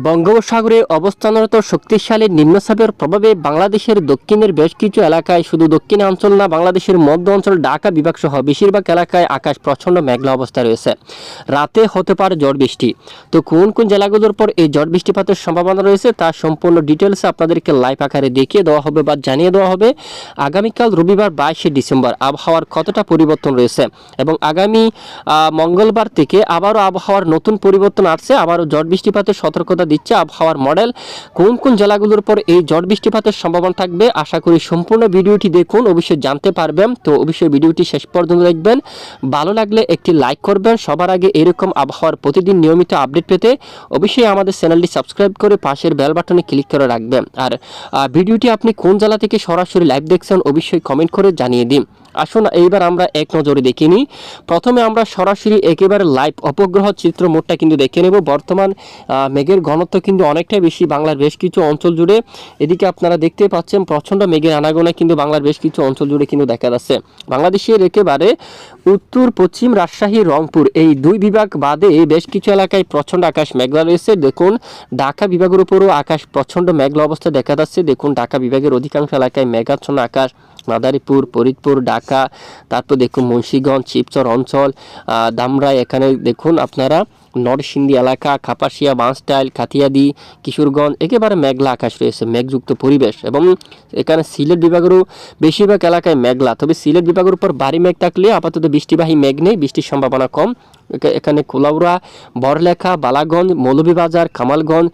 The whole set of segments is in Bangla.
বঙ্গোপসাগরে অবস্থানরত শক্তিশালী নিম্নচাপের প্রভাবে বাংলাদেশের দক্ষিণের বেশ কিছু এলাকায়, শুধু দক্ষিণাঞ্চল না, বাংলাদেশের মধ্য অঞ্চল ঢাকা বিভাগ সহ বেশিরভাগ এলাকায় আকাশ প্রচণ্ড মেঘলা অবস্থায় রয়েছে। রাতে হতে পারে ঝড় বৃষ্টি। তো কোন কোন জেলাগুলোর পর এই ঝড় বৃষ্টিপাতের সম্ভাবনা রয়েছে তার সম্পূর্ণ ডিটেলসে আপনাদেরকে লাইভ আকারে দেখিয়ে দেওয়া হবে বা জানিয়ে দেওয়া হবে। আগামীকাল রবিবার 22শে ডিসেম্বর আবহাওয়ার কতটা পরিবর্তন রয়েছে এবং আগামী মঙ্গলবার থেকে আবারও আবহাওয়ার নতুন পরিবর্তন আসছে, আবারও ঝড় বৃষ্টিপাতের সতর্কতা দিচ্ছে আবহাওয়ার মডেল। কোন কোন জেলাগুলোর পর এই ঝড় বৃষ্টিপাতের সম্ভাবনা থাকবে, আশা করি সম্পূর্ণ ভিডিওটি দেখুন, অবশ্যই জানতে পারবেন। তো অবশ্যই ভিডিওটি শেষ পর্যন্ত দেখবেন। ভালো লাগলে একটি লাইক করবেন। সবার আগে এরকম আবহাওয়ার প্রতিদিন নিয়মিত আপডেট পেতে অবশ্যই আমাদের চ্যানেলটি সাবস্ক্রাইব করে পাশের বেল বাটনে ক্লিক করে রাখবেন। আর ভিডিওটি আপনি কোন জেলা থেকে সরাসরি লাইভ দেখছেন অবশ্যই কমেন্ট করে জানিয়ে দিন। আসুন এইবার আমরা এক নজরে দেখে নিই। প্রথমে আমরা সরাসরি একেবারে লাইভ উপগ্রহ চিত্র মোডটা কিন্তু দেখে নেব। বর্তমান মেঘের ঘনত্ব কিন্তু অনেকটাই বেশি বাংলার বেশ কিছু অঞ্চল জুড়ে। এদিকে আপনারা দেখতে পাচ্ছেন প্রচণ্ড মেঘের আনাগোনা কিন্তু বাংলার বেশ কিছু অঞ্চল জুড়ে কিন্তু দেখা যাচ্ছে। বাংলাদেশের একেবারে উত্তর পশ্চিম রাজশাহী, রংপুর এই দুই বিভাগ বাদে বেশ কিছু এলাকায় প্রচণ্ড আকাশ মেঘলা রয়েছে। দেখুন ঢাকা বিভাগের উপরও আকাশ প্রচণ্ড মেঘলা অবস্থা দেখা যাচ্ছে। দেখুন ঢাকা বিভাগের অধিকাংশ এলাকায় মেঘাচ্ছন্ন আকাশ। মাদারীপুর, ফরিদপুর, ঢাকা, তারপর দেখুন মুন্সিগঞ্জ, শিবচর অঞ্চল, ধামরাই, এখানে দেখুন আপনারা নরসিংদী এলাকা, কাপাসিয়া, বাঁশটাইল, কাতিয়াদি, কিশোরগঞ্জ একেবারে মেঘলা আকাশ রয়েছে, মেঘযুক্ত পরিবেশ। এবং এখানে সিলেট বিভাগেরও বেশিরভাগ এলাকায় মেঘলা, তবে সিলেট বিভাগের উপর ভারী মেঘ থাকলে আপাতত বৃষ্টিবাহী মেঘ নেই, বৃষ্টির সম্ভাবনা কম। এখানে কুলাউড়া, বড়লেখা, বালাগঞ্জ, মৌলভীবাজার, কামালগঞ্জ,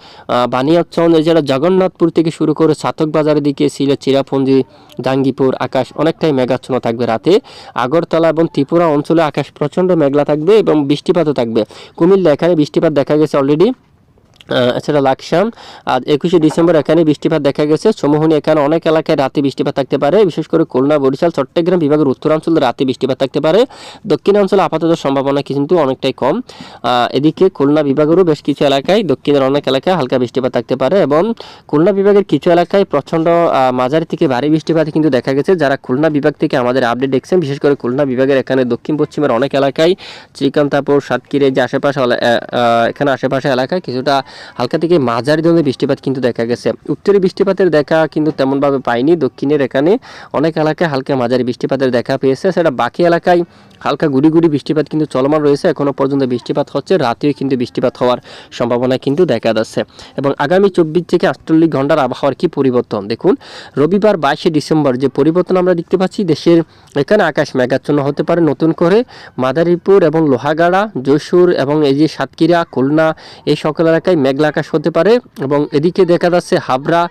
বানিয়াচন্দ, এছাড়া জগন্নাথপুর থেকে শুরু করে ছাতক বাজারের দিকে সিলেট, চিরাপুঞ্জি, জাঙ্গিপুর আকাশ অনেকটাই মেঘাচ্ছন্ন থাকবে রাতে। আগরতলা এবং ত্রিপুরা অঞ্চলে আকাশ প্রচণ্ড মেঘলা থাকবে এবং বৃষ্টিপাতও থাকবে। কুমিল্লা এখানে বৃষ্টিপাত দেখা গেছে অলরেডি। এছাড়া লাকসাম আজ 21শে ডিসেম্বর এখানে বৃষ্টিপাত দেখা গেছে। সমোহনী এখানে অনেক এলাকায় রাতে বৃষ্টিপাত থাকতে পারে, বিশেষ করে খুলনা, বরিশাল, চট্টগ্রাম বিভাগের উত্তরাঞ্চলে রাতে বৃষ্টিপাত থাকতে পারে। দক্ষিণাঞ্চলে আপাতত সম্ভাবনা কিন্তু অনেকটাই কম। এদিকে খুলনা বিভাগেরও বেশ কিছু এলাকায়, দক্ষিণের অনেক এলাকায় হালকা বৃষ্টিপাত থাকতে পারে এবং খুলনা বিভাগের কিছু এলাকায় প্রচণ্ড মাঝারি থেকে ভারী বৃষ্টিপাত কিন্তু দেখা গেছে। যারা খুলনা বিভাগ থেকে আমাদের আপডেট দেখছেন, বিশেষ করে খুলনা বিভাগের এখানে দক্ষিণ পশ্চিমের অনেক এলাকায়, শ্রীকান্তাপুর, সাতক্ষীরা যে আশেপাশে এখানে আশেপাশে এলাকায় কিছুটা হালকা থেকে মাঝারি ধরনের বৃষ্টিপাত কিন্তু দেখা গেছে। উত্তরে বৃষ্টিপাতের দেখা কিন্তু তেমনভাবে পাইনি। দক্ষিণের এখানে অনেক এলাকায় হালকা মাঝারি বৃষ্টিপাতের দেখা পেয়েছে। সেটা বাকি এলাকায় হালকা গুড়ি গুড়ি বৃষ্টিপাত কিন্তু চলমান রয়েছে, এখনও পর্যন্ত বৃষ্টিপাত হচ্ছে, রাতেও কিন্তু বৃষ্টিপাত হওয়ার সম্ভাবনা কিন্তু দেখা যাচ্ছে। এবং আগামী 24 থেকে 48 ঘন্টার আবহাওয়ার কি পরিবর্তন দেখুন। রবিবার 22শে ডিসেম্বর যে পরিবর্তন আমরা দেখতে পাচ্ছি, দেশের এখানে আকাশ মেঘাচ্ছন্ন হতে পারে নতুন করে। মাদারীপুর এবং লোহাগাড়া, যশোর এবং এই যে সাতক্ষীরা, খুলনা এই সকল এলাকায় মেঘলা আকাশ হতে পারে। এবং এদিকে দেখা যাচ্ছে হাবড়া,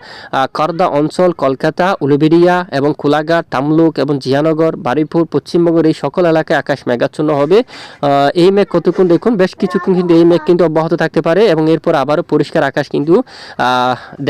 করদা অঞ্চল, কলকাতা, উলুবেড়িয়া এবং কোলাঘাট, তামলুক এবং জিয়ানগর, বারুইপুর, পশ্চিমবঙ্গের এই সকল এলাকায় আকাশ মেঘাচ্ছন্ন হবে। এই মেঘ কতক্ষণ দেখুন, বেশ কিছুক্ষণ কিন্তু এই মেঘ কিন্তু অব্যাহত থাকতে পারে এবং এরপর আবারও পরিষ্কার আকাশ কিন্তু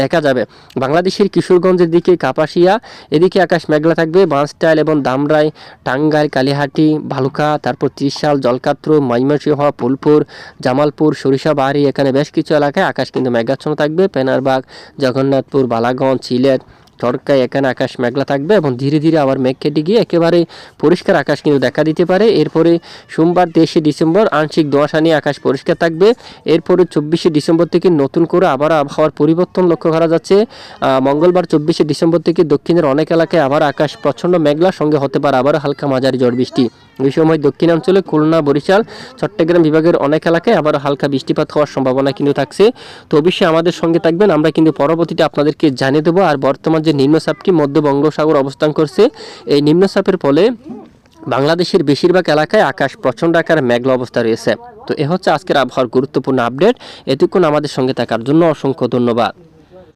দেখা যাবে। বাংলাদেশের কিশোরগঞ্জের দিকে, কাপাসিয়া এদিকে আকাশ মেঘলা থাকবে। বাঁশটাইল এবং ধামরাই, টাঙ্গাইল, কালিহাটি, ভালুকা, তারপর ত্রিশাল, জলকাত্র, ময়মনসিংহ, ফুলপুর, জামালপুর, সরিষাবাড়ি এখানে বেশ কিছু এলাকায় আকাশ কিন্তু মেঘাচ্ছন্ন থাকবে। পেনারবাগ, জগন্নাথপুর, বালাগঞ্জ, সিলেট, চরকাই এখানে আকাশ মেঘলা থাকবে এবং ধীরে ধীরে আবার মেঘ কেটে গিয়ে একেবারে পরিষ্কার আকাশ কিন্তু দেখা দিতে পারে। এরপরে সোমবার 23শে ডিসেম্বর আংশিক ধোঁয়াশা নিয়ে আকাশ পরিষ্কার থাকবে। এরপরে 24শে ডিসেম্বর থেকে নতুন করে আবার আবহাওয়ার পরিবর্তন লক্ষ্য করা যাচ্ছে। মঙ্গলবার 24শে ডিসেম্বর থেকে দক্ষিণের অনেক এলাকায় আবার আকাশ প্রচণ্ড মেঘলা, সঙ্গে হতে পারে আবার হালকা মাঝারি ঝড় বৃষ্টি। এই সময় দক্ষিণাঞ্চলে খুলনা, বরিশাল, চট্টগ্রাম বিভাগের অনেক এলাকায় আবার হালকা বৃষ্টিপাত হওয়ার সম্ভাবনা কিন্তু থাকছে। তো অবশ্যই আমাদের সঙ্গে থাকবেন, আমরা কিন্তু পরবর্তীতে আপনাদেরকে জানিয়ে দেবো। আর বর্তমান যে নিম্নচাপটি মধ্য বঙ্গোপসাগর অবস্থান করছে, এই নিম্নচাপের ফলে বাংলাদেশের বেশিরভাগ এলাকায় আকাশ প্রচণ্ড আকারে মেঘলা অবস্থা রয়েছে। তো এ হচ্ছে আজকের আবহাওয়ার গুরুত্বপূর্ণ আপডেট। এতক্ষণ আমাদের সঙ্গে থাকার জন্য অসংখ্য ধন্যবাদ।